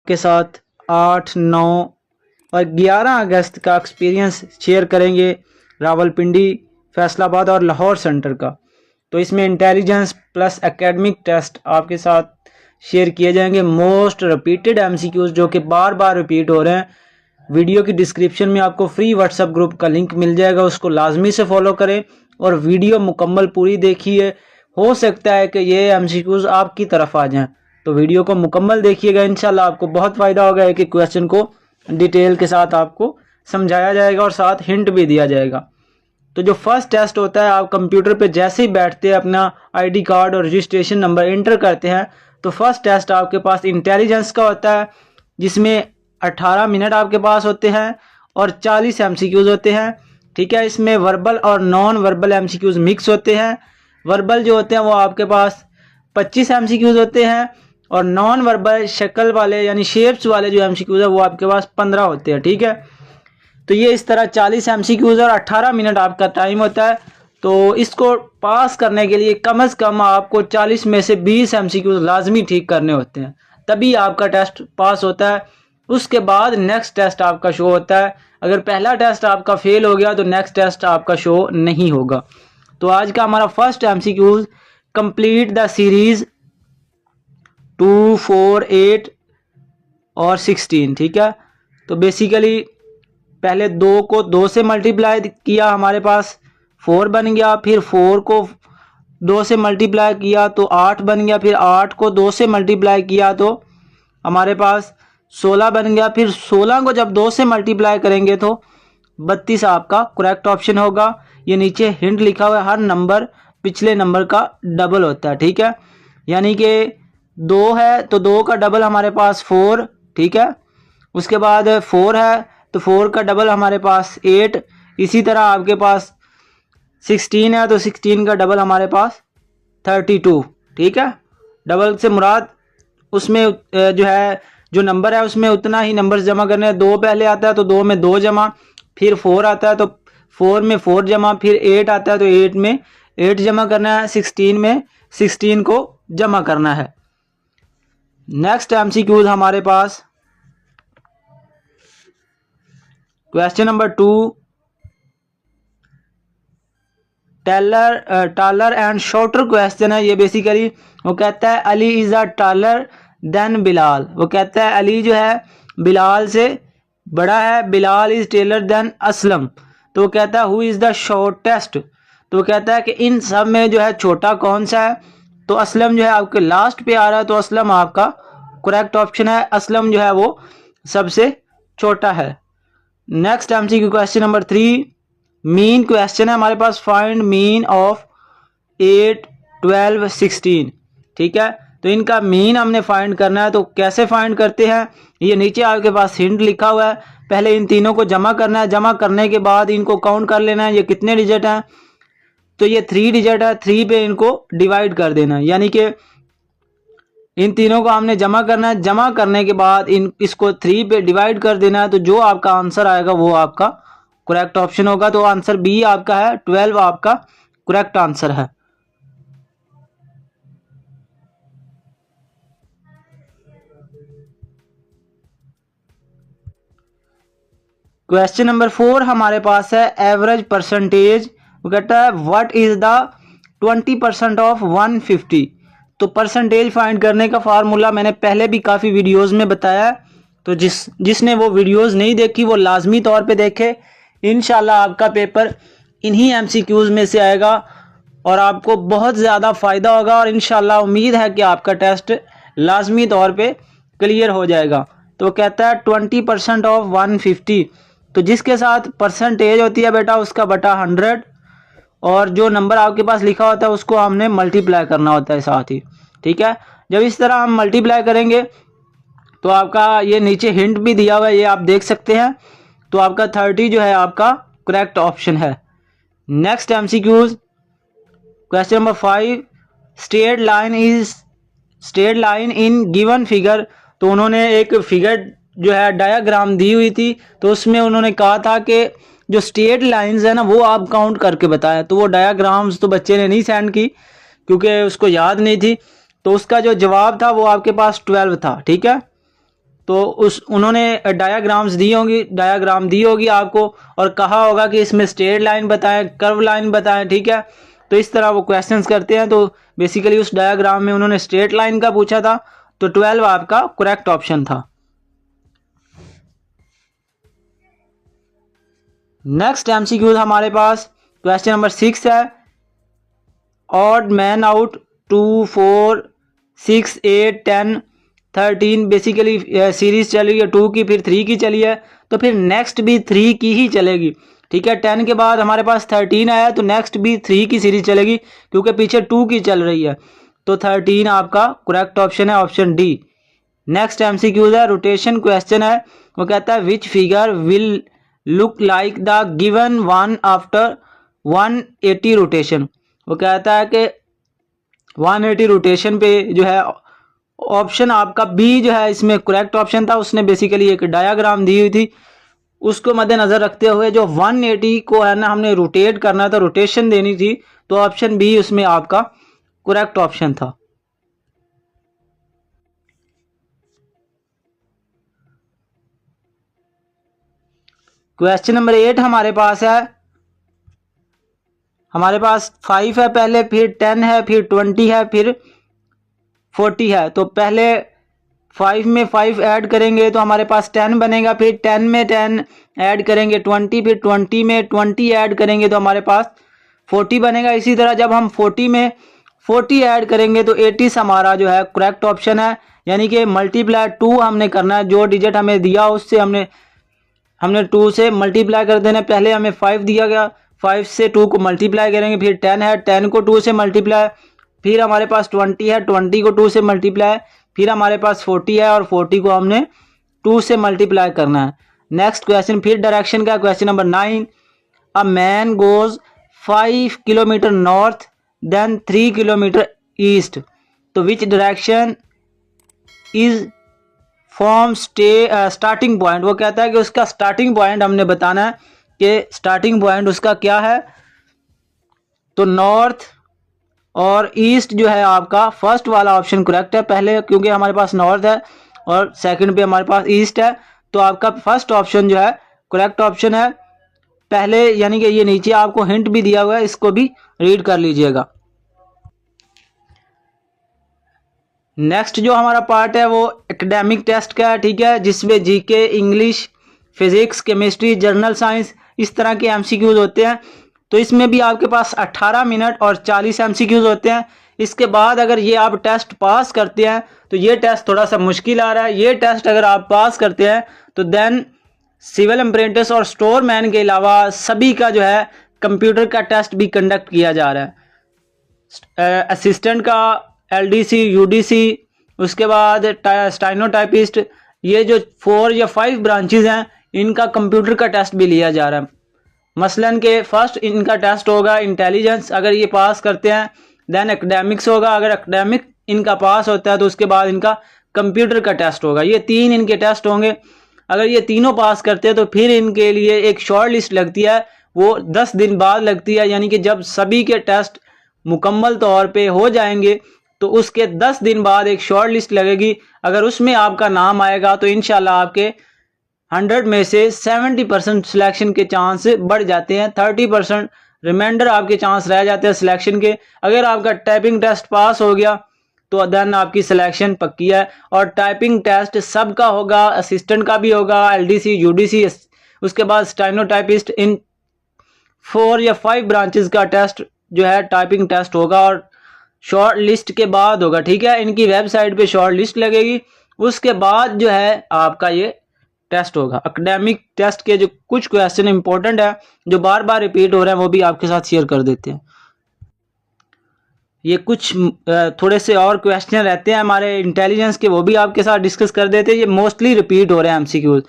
आपके साथ 8, 9 और 11 अगस्त का एक्सपीरियंस शेयर करेंगे रावलपिंडी, फैसलाबाद और लाहौर सेंटर का। तो इसमें इंटेलिजेंस प्लस एकेडमिक टेस्ट आपके साथ शेयर किए जाएंगे, मोस्ट रिपीटेड एमसीक्यूज जो कि बार बार रिपीट हो रहे हैं। वीडियो की डिस्क्रिप्शन में आपको फ्री व्हाट्सएप ग्रुप का लिंक मिल जाएगा, उसको लाजमी से फॉलो करें और वीडियो मुकम्मल पूरी देखिए। हो सकता है कि ये एमसीक्यूज आपकी तरफ आ जाएं, तो वीडियो को मुकम्मल देखिएगा, इंशाल्लाह आपको बहुत फ़ायदा होगा। एक एक क्वेश्चन को डिटेल के साथ आपको समझाया जाएगा और साथ हिंट भी दिया जाएगा। तो जो फर्स्ट टेस्ट होता है, आप कंप्यूटर पे जैसे ही बैठते हैं, अपना आईडी कार्ड और रजिस्ट्रेशन नंबर एंटर करते हैं, तो फर्स्ट टेस्ट आपके पास इंटेलिजेंस का होता है, जिसमें 18 मिनट आपके पास होते हैं और 40 एमसीक्यूज होते हैं। ठीक है, इसमें वर्बल और नॉन वर्बल एमसीक्यूज मिक्स होते हैं। वर्बल जो होते हैं वो आपके पास 25 एमसीक्यूज होते हैं और नॉन वर्बल शक्ल वाले यानी शेप्स वाले जो एमसीक्यूज है वो आपके पास 15 होते हैं। ठीक है, तो ये इस तरह 40 एमसीक्यूज और 18 मिनट आपका टाइम होता है। तो इसको पास करने के लिए कम से कम आपको 40 में से 20 एमसीक्यूज लाजमी ठीक करने होते हैं, तभी आपका टेस्ट पास होता है। उसके बाद नेक्स्ट टेस्ट आपका शो होता है। अगर पहला टेस्ट आपका फेल हो गया तो नेक्स्ट टेस्ट आपका शो नहीं होगा। तो आज का हमारा first MCQs, complete the series 2, 4, 8 और 16। ठीक है, तो बेसिकली पहले 2 को 2 से मल्टीप्लाई किया, हमारे पास 4 बन गया। फिर 4 को 2 से मल्टीप्लाई किया तो 8 बन गया। फिर 8 को 2 से मल्टीप्लाई किया तो हमारे पास 16 बन गया। फिर 16 को जब 2 से मल्टीप्लाई करेंगे तो 32 आपका करेक्ट ऑप्शन होगा। ये नीचे हिंट लिखा हुआ है, हर नंबर पिछले नंबर का डबल होता है। ठीक है, यानी कि 2 है तो 2 का डबल हमारे पास 4। ठीक है, उसके बाद 4 है तो 4 का डबल हमारे पास 8। इसी तरह आपके पास 16 है तो 16 का डबल हमारे पास 32। ठीक है, डबल से मुराद उसमें जो है जो नंबर है उसमें उतना ही नंबर जमा करने हैं। 2 पहले आता है तो 2 में 2 जमा, फिर 4 आता है तो 4 में 4 जमा, फिर 8 आता है तो 8 में 8 जमा करना है, 16 में 16 को जमा करना है। नेक्स्ट एमसीक्यूज हमारे पास question number 2, taller and shorter question है। ये बेसिकली वो कहता है Ali is a taller than Bilal. वो कहता है अली जो है बिलाल से बड़ा है, Bilal is taller than Aslam. तो वो कहता है हु इज द शॉर्टेस्ट। तो वो कहता है कि इन सब में जो है छोटा कौन सा है। तो असलम जो है आपके लास्ट पे आ रहा है, तो असलम आपका करेक्ट ऑप्शन है। असलम जो है वो सबसे छोटा है। Next MCQ question number 3, mean question है हमारे पास। Find mean of 8, 12, 16। ठीक है, तो इनका मीन हमने फाइंड करना है। तो कैसे फाइंड करते हैं, ये नीचे आपके पास हिंट लिखा हुआ है। पहले इन तीनों को जमा करना है, जमा करने के बाद इनको काउंट कर लेना है, ये कितने डिजिट हैं। तो ये 3 डिजिट है, 3 पे इनको डिवाइड कर देना है, यानी कि इन तीनों को हमने जमा करना है। जमा करने के बाद इसको 3 पे डिवाइड कर देना है, तो जो आपका आंसर आएगा वो आपका करेक्ट ऑप्शन होगा। तो आंसर बी आपका है, 12 आपका करेक्ट आंसर है। क्वेश्चन नंबर 4 हमारे पास है एवरेज परसेंटेज। वो कहता है व्हाट इज द 20% ऑफ 150। तो परसेंटेज फाइंड करने का फार्मूला मैंने पहले भी काफ़ी वीडियोस में बताया है, तो जिसने वो वीडियोस नहीं देखी वो लाजमी तौर पे देखे। इंशाल्लाह आपका पेपर इन्हीं एमसीक्यूज में से आएगा और आपको बहुत ज़्यादा फ़ायदा होगा और इंशाल्लाह उम्मीद है कि आपका टेस्ट लाजमी तौर पे क्लियर हो जाएगा। तो कहता है 20% ऑफ 150। तो जिसके साथ परसेंटेज होती है बेटा उसका बटा 100 और जो नंबर आपके पास लिखा होता है उसको हमने मल्टीप्लाई करना होता है साथ ही। ठीक है, जब इस तरह हम मल्टीप्लाई करेंगे तो आपका ये नीचे हिंट भी दिया हुआ है, ये आप देख सकते हैं। तो आपका 30 जो है आपका करेक्ट ऑप्शन है। Next MCQs question number 5, straight line in given figure. तो उन्होंने एक फिगर जो है डायग्राम दी हुई थी, तो उसमें उन्होंने कहा था कि जो स्ट्रेट लाइंस है ना वो आप काउंट करके बताएं। तो वो डायग्राम्स तो बच्चे ने नहीं सेंड की क्योंकि उसको याद नहीं थी, तो उसका जो जवाब था वो आपके पास 12 था। ठीक है, तो उन्होंने डायाग्राम दी होगी आपको और कहा होगा कि इसमें स्ट्रेट लाइन बताएं, कर्व लाइन बताएं, ठीक है। तो इस तरह वो क्वेश्चंस करते हैं। तो बेसिकली उस डायाग्राम में उन्होंने स्ट्रेट लाइन का पूछा था, तो 12 आपका करेक्ट ऑप्शन था। नेक्स्ट एमसीक्यू हमारे पास क्वेश्चन नंबर 6 है। Odd man out 2, 4, 6, 8, 10, 13 basically series चल रही है 2 की, फिर 3 की चली है, तो फिर नेक्स्ट भी 3 की ही चलेगी, ठीक है। 10 के बाद हमारे पास 13 आया, तो नेक्स्ट भी 3 की सीरीज चलेगी क्योंकि पीछे 2 की चल रही है। तो 13 आपका करेक्ट ऑप्शन है, ऑप्शन डी। नेक्स्ट एमसीक्यू है, रोटेशन क्वेश्चन है। वो कहता है which figure will look like the given one after 180 rotation. वो कहता है कि 180 रोटेशन पे जो है ऑप्शन आपका बी जो है इसमें करेक्ट ऑप्शन था। उसने बेसिकली एक डायाग्राम दी हुई थी, उसको मद्देनजर रखते हुए जो 180 को है ना हमने रोटेट करना था, रोटेशन देनी थी, तो ऑप्शन बी उसमें आपका करेक्ट ऑप्शन था। क्वेश्चन नंबर 8 हमारे पास है। हमारे पास 5 है पहले, फिर 10 है, फिर 20 है, फिर 40 है। तो पहले 5 में 5 ऐड करेंगे तो हमारे पास 10 बनेगा, फिर 10 में 10 ऐड करेंगे 20, फिर 20 में 20 ऐड करेंगे तो हमारे पास 40 बनेगा। इसी तरह जब हम 40 में 40 ऐड करेंगे तो 80 हमारा जो है करेक्ट ऑप्शन है। यानी कि मल्टीप्लाई 2 हमने करना है, जो डिजिट हमें दिया उससे हमने 2 से मल्टीप्लाई कर देना। पहले हमें 5 दिया गया, 5 से 2 को मल्टीप्लाई करेंगे, फिर 10 है, 10 को 2 से मल्टीप्लाई, फिर हमारे पास 20 है, 20 को 2 से मल्टीप्लाई, फिर हमारे पास 40 है और 40 को हमने 2 से मल्टीप्लाई करना है। नेक्स्ट क्वेश्चन फिर डायरेक्शन का, question number 9। A man goes 5 kilometre north then 3 kilometre east, तो which direction is from starting point. वो कहता है कि उसका स्टार्टिंग पॉइंट हमने बताना है कि स्टार्टिंग पॉइंट उसका क्या है। तो नॉर्थ और ईस्ट जो है आपका फर्स्ट वाला ऑप्शन करेक्ट है पहले, क्योंकि हमारे पास नॉर्थ है और सेकंड पे हमारे पास ईस्ट है, तो आपका फर्स्ट ऑप्शन जो है करेक्ट ऑप्शन है पहले। यानी कि ये नीचे आपको हिंट भी दिया हुआ है, इसको भी रीड कर लीजिएगा। नेक्स्ट जो हमारा पार्ट है वो एकेडमिक टेस्ट का है, ठीक है, जिसमें GK, English, physics, chemistry, general science इस तरह के एमसीक्यूज होते हैं। तो इसमें भी आपके पास 18 मिनट और 40 एमसीक्यूज होते हैं। इसके बाद अगर ये आप टेस्ट पास करते हैं तो ये टेस्ट थोड़ा सा मुश्किल आ रहा है। ये टेस्ट अगर आप पास करते हैं तो देन सिविल अप्रेंटिस और स्टोर मैन के अलावा सभी का जो है कंप्यूटर का टेस्ट भी कंडक्ट किया जा रहा है। असिस्टेंट का, एलडीसी, यूडीसी, उसके बाद स्टाइनोटाइपिस्ट, ये जो 4 या 5 ब्रांचेस हैं इनका कंप्यूटर का टेस्ट भी लिया जा रहा है। मसलन के फर्स्ट इनका टेस्ट होगा इंटेलिजेंस, अगर ये पास करते हैं देन एकेडमिक्स होगा, अगर एकेडमिक इनका पास होता है तो उसके बाद इनका कंप्यूटर का टेस्ट होगा। ये 3 इनके टेस्ट होंगे। अगर ये तीनों पास करते हैं तो फिर इनके लिए एक शॉर्ट लिस्ट लगती है, वो 10 दिन बाद लगती है। यानी कि जब सभी के टेस्ट मुकम्मल तौर पे हो जाएंगे तो उसके 10 दिन बाद एक शॉर्ट लिस्ट लगेगी। अगर उसमें आपका नाम आएगा तो इंशाल्लाह आपके 100 में से 70% सिलेक्शन के चांस बढ़ जाते हैं, 30% रिमाइंडर आपके चांस रह जाते हैं सिलेक्शन के। अगर आपका टाइपिंग टेस्ट पास हो गया तो देन आपकी सिलेक्शन पक्की है। और टाइपिंग टेस्ट सबका होगा, असिस्टेंट का भी होगा, एलडीसी, यूडीसी, उसके बाद स्टाइनोटाइपिस्ट, इन 4 या 5 ब्रांचेस का टेस्ट जो है टाइपिंग टेस्ट होगा और शॉर्ट लिस्ट के बाद होगा, ठीक है। इनकी वेबसाइट पे शॉर्ट लिस्ट लगेगी, उसके बाद जो है आपका ये टेस्ट होगा। एकेडमिक टेस्ट के जो कुछ क्वेश्चन इंपॉर्टेंट है जो बार बार रिपीट हो रहे हैं वो भी आपके साथ शेयर कर देते हैं। ये कुछ थोड़े से और क्वेश्चन रहते हैं हमारे इंटेलिजेंस के, वो भी आपके साथ डिस्कस कर देते हैं। ये मोस्टली रिपीट हो रहे हैं एमसीक्यूज।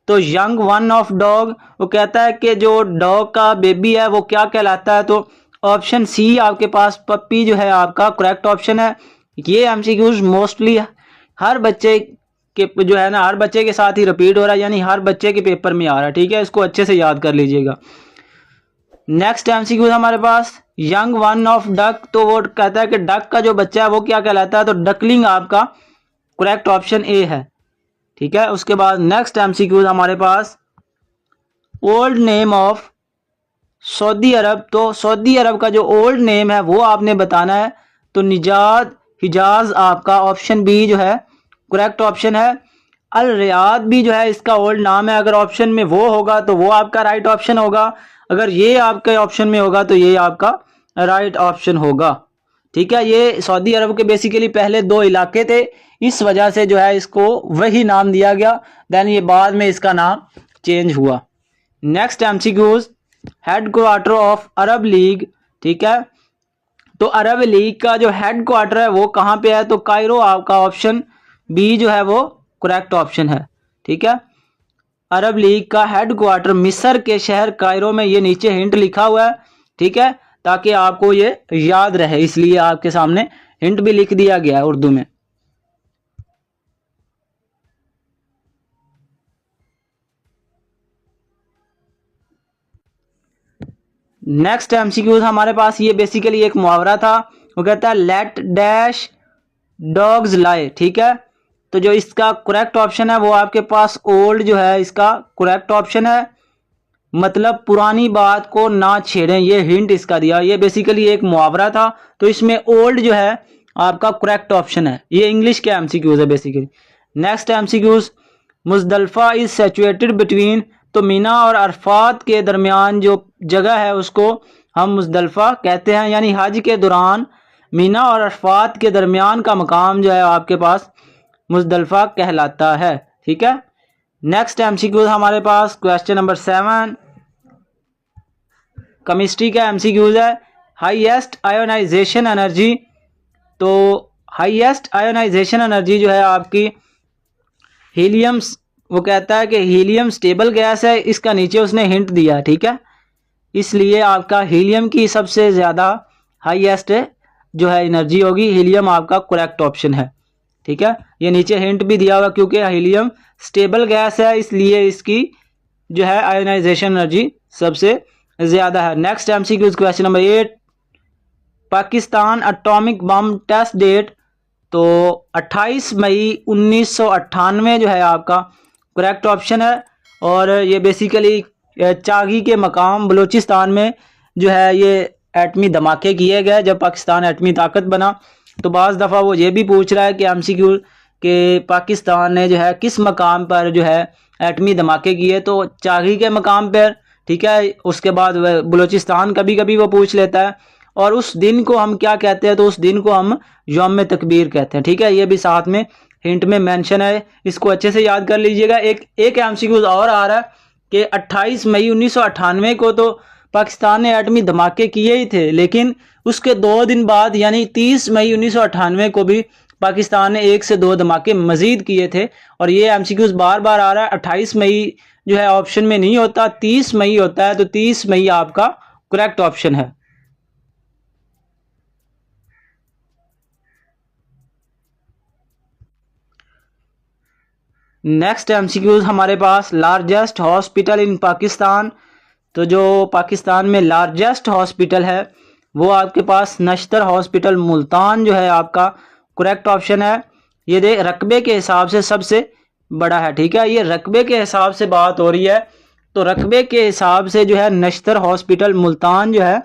तो यंग वन ऑफ डॉग, वो कहता है कि जो डॉग का बेबी है वो क्या कहलाता है। तो ऑप्शन सी आपके पास पप्पी जो है आपका करेक्ट ऑप्शन है। ये एमसीक्यूज मोस्टली हर बच्चे के जो है ना, हर बच्चे के साथ ही रिपीट हो रहा है, यानी हर बच्चे के पेपर में आ रहा है, ठीक है। इसको अच्छे से याद कर लीजिएगा। नेक्स्ट एमसीक्यू हमारे पास यंग वन ऑफ डक, तो वो कहता है कि डक का जो बच्चा है वो क्या कहलाता है। तो डकलिंग आपका करेक्ट ऑप्शन ए है। ठीक है। उसके बाद नेक्स्ट एमसीक्यूज हमारे पास, ओल्ड नेम ऑफ सऊदी अरब। तो सऊदी अरब का जो ओल्ड नेम है वो आपने बताना है। तो निजाद हिजाज आपका ऑप्शन बी जो है करेक्ट ऑप्शन है। अल रियाद भी जो है इसका ओल्ड नाम है। अगर ऑप्शन में वो होगा तो वो आपका राइट ऑप्शन होगा, अगर ये आपके ऑप्शन में होगा तो ये आपका राइट ऑप्शन होगा। ठीक है। ये सऊदी अरब के बेसिकली पहले 2 इलाके थे, इस वजह से जो है इसको वही नाम दिया गया। देन ये बाद में इसका नाम चेंज हुआ। Next MCQs, headquarter of Arab league. ठीक है। तो अरब लीग का जो हेडक्वार्टर है वो कहाँ पे है? तो कायरो आपका ऑप्शन बी जो है वो करेक्ट ऑप्शन है। ठीक है। अरब लीग का हेडक्वार्टर मिस्र के शहर कायरो में, ये नीचे हिंट लिखा हुआ है। ठीक है, ताकि आपको ये याद रहे, इसलिए आपके सामने हिंट भी लिख दिया गया है उर्दू में। नेक्स्ट एमसीक्यूज हमारे पास, ये बेसिकली एक मुहावरा था। वो कहता है लेट डैश डॉग्स लाई। ठीक है। तो जो इसका करेक्ट ऑप्शन है वो आपके पास ओल्ड जो है इसका करेक्ट ऑप्शन है। मतलब पुरानी बात को ना छेड़ें, ये हिंट इसका दिया। ये बेसिकली एक मुहावरा था, तो इसमें ओल्ड जो है आपका करेक्ट ऑप्शन है। ये इंग्लिश के एमसीक्यूज है basically. Next MCQs, Muzdalifah is situated between. तो मीना और अरफात के दरमियान जो जगह है उसको हम मुजदलफा कहते हैं, यानी हज के दौरान मीना और अरफात के दरमियान का मकाम जो है आपके पास मुजदलफा कहलाता है। ठीक है। नेक्स्ट एमसीक्यूज हमारे पास क्वेश्चन नंबर 7 केमिस्ट्री का एमसीक्यूज है, हाईएस्ट आयोनाइजेशन एनर्जी। तो हाईएस्ट आयोनाइजेशन एनर्जी जो है आपकी हीलियम, वो कहता है कि हीलियम स्टेबल गैस है, इसका नीचे उसने हिंट दिया। ठीक है। इसलिए आपका हीलियम की सबसे ज़्यादा हाईएस्ट जो है एनर्जी होगी, हीलियम आपका करेक्ट ऑप्शन है। ठीक है। ये नीचे हिंट भी दिया हुआ, क्योंकि हीलियम स्टेबल गैस है इसलिए इसकी जो है आयोनाइजेशन एनर्जी सबसे ज़्यादा है। Next MCQs question number 8, Pakistan atomic bomb test date. तो 28 मई 1998 जो है आपका करेक्ट ऑप्शन है। और ये बेसिकली चागी के मकाम बलूचिस्तान में जो है ये एटमी धमाके किए गए जब पाकिस्तान एटमी ताकत बना। तो बाज़ दफ़ा वो ये भी पूछ रहा है कि एमसीक्यू कि पाकिस्तान ने जो है किस मकाम पर जो है एटमी धमाके किए, तो चागी के मकाम पर। ठीक है। उसके बाद बलूचिस्तान कभी कभी वो पूछ लेता है। और उस दिन को हम क्या कहते हैं? तो उस दिन को हम यौम तकबीर कहते हैं। ठीक है। ये भी साथ में हिंट में मेंशन है, इसको अच्छे से याद कर लीजिएगा। एक एमसीक्यूज और आ रहा है कि 28 मई 1998 को तो पाकिस्तान ने एटमी धमाके किए ही थे, लेकिन उसके 2 दिन बाद यानी 30 मई 1998 को भी पाकिस्तान ने 1 से 2 धमाके मजीद किए थे। और ये एमसीक्यूज बार बार आ रहा है। 28 मई जो है ऑप्शन में नहीं होता, 30 मई होता है। तो 30 मई आपका करेक्ट ऑप्शन है। नेक्स्ट एमसीक्यूज हमारे पास, लार्जेस्ट हॉस्पिटल इन पाकिस्तान। तो जो पाकिस्तान में लार्जेस्ट हॉस्पिटल है वो आपके पास नश्तर हॉस्पिटल मुल्तान जो है आपका करेक्ट ऑप्शन है। ये दे रकबे के हिसाब से सबसे बड़ा है। ठीक है। ये रकबे के हिसाब से बात हो रही है, तो रकबे के हिसाब से जो है नश्तर हॉस्पिटल मुल्तान जो है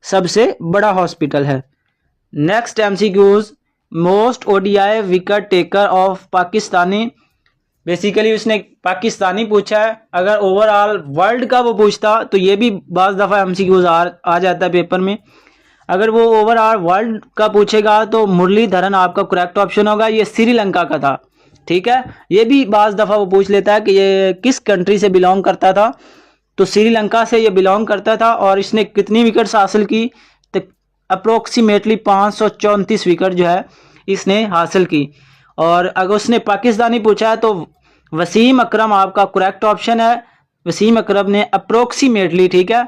सबसे बड़ा हॉस्पिटल है। Next MCQs, most ODI wicket taker of Pakistani. Basically उसने पाकिस्तानी पूछा है, अगर ओवरऑल वर्ल्ड का वो पूछता तो ये भी बाज़ दफ़ा एमसीक्यूज आ जाता है पेपर में। अगर वो ओवरऑल वर्ल्ड का पूछेगा तो मुरलीधरन आपका करेक्ट ऑप्शन होगा। ये श्रीलंका का था। ठीक है। ये भी बाज़ दफ़ा वो पूछ लेता है कि ये किस कंट्री से बिलोंग करता था, तो श्रीलंका से ये बिलोंग करता था। और इसने कितनी विकेट्स हासिल की? तो अप्रोक्सीमेटली 534 विकेट जो है इसने हासिल की। और अगर उसने पाकिस्तानी पूछा है तो वसीम अकरम आपका करेक्ट ऑप्शन है। वसीम अकरम ने अप्रोक्सीमेटली, ठीक है,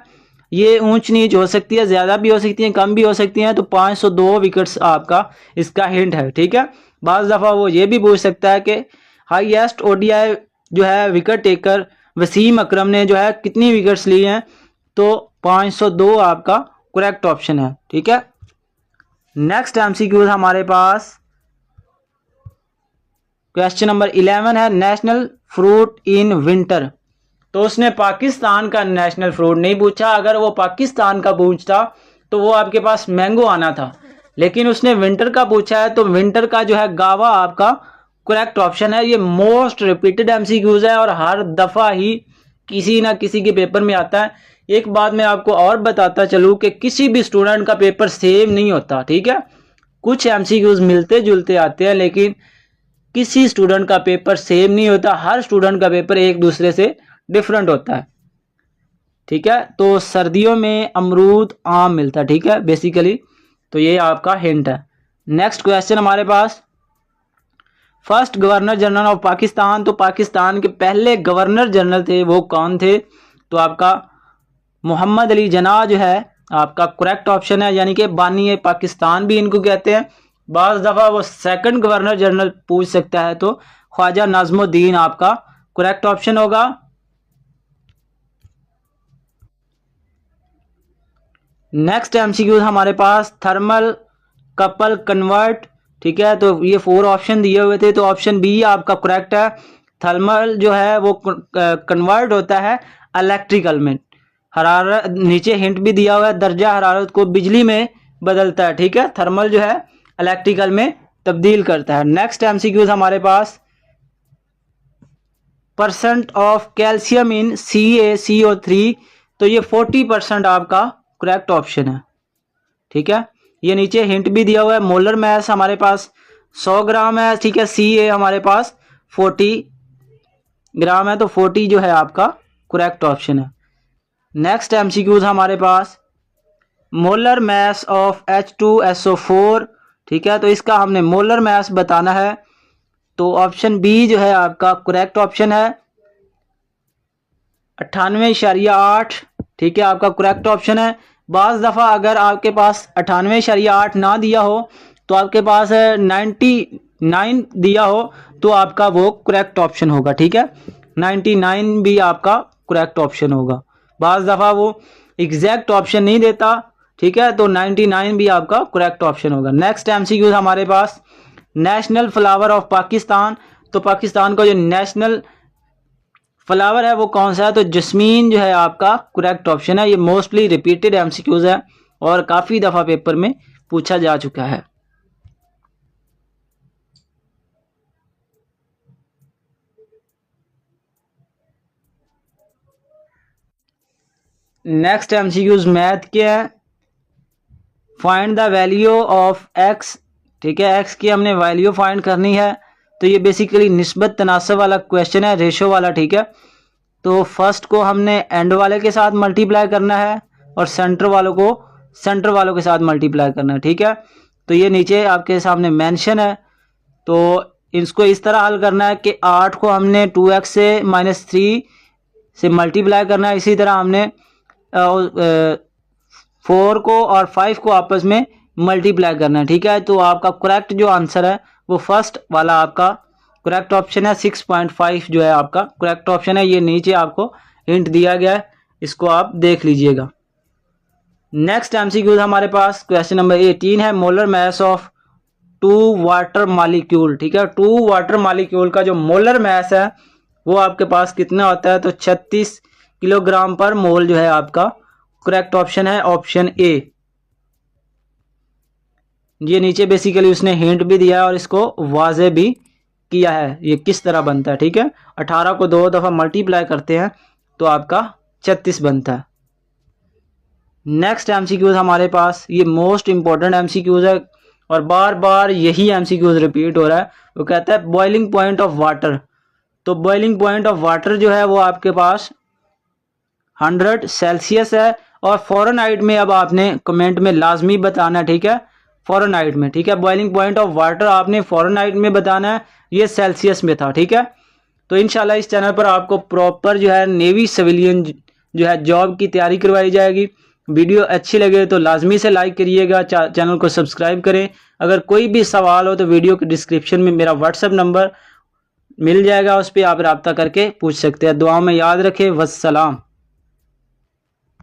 ये ऊंच नीच हो सकती है, ज़्यादा भी हो सकती है, कम भी हो सकती हैं, तो 502 विकेट्स आपका इसका हिंट है। ठीक है। बाज़ दफ़ा वो ये भी पूछ सकता है कि हाईएस्ट ओडीआई जो है विकेट टेकर वसीम अकरम ने जो है कितनी विकेट्स ली हैं, तो 502 आपका करेक्ट ऑप्शन है। ठीक है। नेक्स्ट एमसीक्यूज हमारे पास, क्वेश्चन नंबर 11 है नेशनल फ्रूट इन विंटर। तो उसने पाकिस्तान का नेशनल फ्रूट नहीं पूछा, अगर वो पाकिस्तान का पूछता तो वो आपके पास मैंगो आना था, लेकिन उसने विंटर का पूछा है, तो विंटर का जो है गावा आपका करेक्ट ऑप्शन है। ये मोस्ट रिपीटेड एमसीक्यूज है और हर दफा ही किसी ना किसी के पेपर में आता है। एक बात मैं आपको और बताता चलूं कि किसी भी स्टूडेंट का पेपर सेम नहीं होता, ठीक है। कुछ एमसीक्यूज मिलते जुलते आते हैं, लेकिन किसी स्टूडेंट का पेपर सेम नहीं होता, हर स्टूडेंट का पेपर एक दूसरे से डिफरेंट होता है, ठीक है। तो सर्दियों में अमरूद आम मिलता है, ठीक है, बेसिकली। तो ये आपका हिंट है। नेक्स्ट क्वेश्चन हमारे पास, first governor general of Pakistan. तो पाकिस्तान के पहले गवर्नर जनरल थे वो कौन थे? तो आपका मोहम्मद अली जिन्ना जो है आपका करेक्ट ऑप्शन है, यानी कि बानी पाकिस्तान भी इनको कहते हैं। बाज़ दफ़ा वो सेकंड गवर्नर जनरल पूछ सकता है, तो ख्वाजा नाज़मुद्दीन आपका करेक्ट ऑप्शन होगा। नेक्स्ट एमसीक्यू हमारे पास थर्मल कपल कन्वर्ट, ठीक है। तो ये 4 ऑप्शन दिए हुए थे, तो ऑप्शन बी आपका करेक्ट है। थर्मल जो है वो कन्वर्ट होता है इलेक्ट्रिकल में, हरारत, नीचे हिंट भी दिया हुआ है, दर्जा हरारत को बिजली में बदलता है, ठीक है। थर्मल जो है इलेक्ट्रिकल में तब्दील करता है। नेक्स्ट एमसीक्यूज हमारे पास, percent of calcium in CaCO3। तो ये 40% आपका करेक्ट ऑप्शन है, ठीक है। ये नीचे हिंट भी दिया हुआ है, मोलर मास हमारे पास 100 ग्राम है, ठीक है। Ca हमारे पास 40 ग्राम है, तो 40 जो है आपका करेक्ट ऑप्शन है। नेक्स्ट एमसीक्यूज हमारे पास, मोलर मास ऑफ H2SO4, ठीक है। तो इसका हमने मोलर मास बताना है, तो ऑप्शन बी जो है आपका करेक्ट ऑप्शन है, 98.8, ठीक है, आपका करेक्ट ऑप्शन है। बाज़ दफ़ा अगर आपके पास 98.8 ना दिया हो तो आपके पास 99 दिया हो तो आपका वो करेक्ट ऑप्शन होगा, ठीक है। 99 भी आपका करेक्ट ऑप्शन होगा। बाज़ दफ़ा वो एग्जैक्ट ऑप्शन नहीं देता, ठीक है, तो 99 भी आपका करेक्ट ऑप्शन होगा। नेक्स्ट एमसीक्यू हमारे पास, नेशनल फ्लावर ऑफ पाकिस्तान। तो पाकिस्तान का जो नेशनल फ्लावर है वो कौन सा है? तो जस्मीन जो है आपका करेक्ट ऑप्शन है। ये मोस्टली रिपीटेड एमसीक्यूज है और काफ़ी दफ़ा पेपर में पूछा जा चुका है। नेक्स्ट एमसीक्यूज मैथ के हैं, find the value of x, ठीक है। एक्स की हमने वैल्यू फाइंड करनी है, तो ये बेसिकली निस्बत तनासब वाला क्वेश्चन है, रेशो वाला, ठीक है। तो फर्स्ट को हमने एंड वाले के साथ मल्टीप्लाई करना है और सेंटर वालों के साथ मल्टीप्लाई करना है, ठीक है। तो ये नीचे आपके सामने मेंशन है, तो इसको इस तरह हल करना है कि 8 को हमने 2x से -3 से मल्टीप्लाई करना है, इसी तरह हमने 4 को और 5 को आपस में मल्टीप्लाई करना है, ठीक है। तो आपका करेक्ट जो आंसर है वो फर्स्ट वाला आपका करेक्ट ऑप्शन है, 6.5 जो है आपका करेक्ट ऑप्शन है। ये नीचे आपको हिंट दिया गया है, इसको आप देख लीजिएगा। नेक्स्ट एमसीक्यू हमारे पास क्वेश्चन नंबर 18 है, molar mass of 2 water molecule, ठीक है। 2 वाटर मॉलिक्यूल का जो मोलर मास है वो आपके पास कितना होता है? तो 36 किलोग्राम पर मोल जो है आपका करेक्ट ऑप्शन है, ऑप्शन ए। ये नीचे बेसिकली उसने हिंट भी दिया है और इसको वाज़े भी किया है ये किस तरह बनता है, ठीक है। 18 को 2 दफ़ा मल्टीप्लाई करते हैं तो आपका 36 बनता है। नेक्स्ट एमसीक्यूज हमारे पास, ये मोस्ट इंपॉर्टेंट एमसीक्यूज है और बार बार यही एमसीक्यूज रिपीट हो रहा है। वो कहता है बॉइलिंग पॉइंट ऑफ वाटर। तो बॉइलिंग पॉइंट ऑफ वाटर जो है वो आपके पास 100 सेल्सियस है और फ़ारेनहाइट में अब आपने कमेंट में लाजमी बताना है, ठीक है, फ़ारेनहाइट में, ठीक है। बॉइलिंग पॉइंट ऑफ वाटर आपने फ़ारेनहाइट में बताना है, ये सेल्सियस में था, ठीक है। तो इंशाल्लाह इस चैनल पर आपको प्रॉपर जो है नेवी सिविलियन जो है जॉब की तैयारी करवाई जाएगी। वीडियो अच्छी लगे तो लाजमी से लाइक करिएगा, चैनल को सब्सक्राइब करें। अगर कोई भी सवाल हो तो वीडियो के डिस्क्रिप्शन में मेरा व्हाट्सएप नंबर मिल जाएगा, उस पर आप रब्ता करके पूछ सकते हैं। दुआओं में याद रखें। वस्सलाम।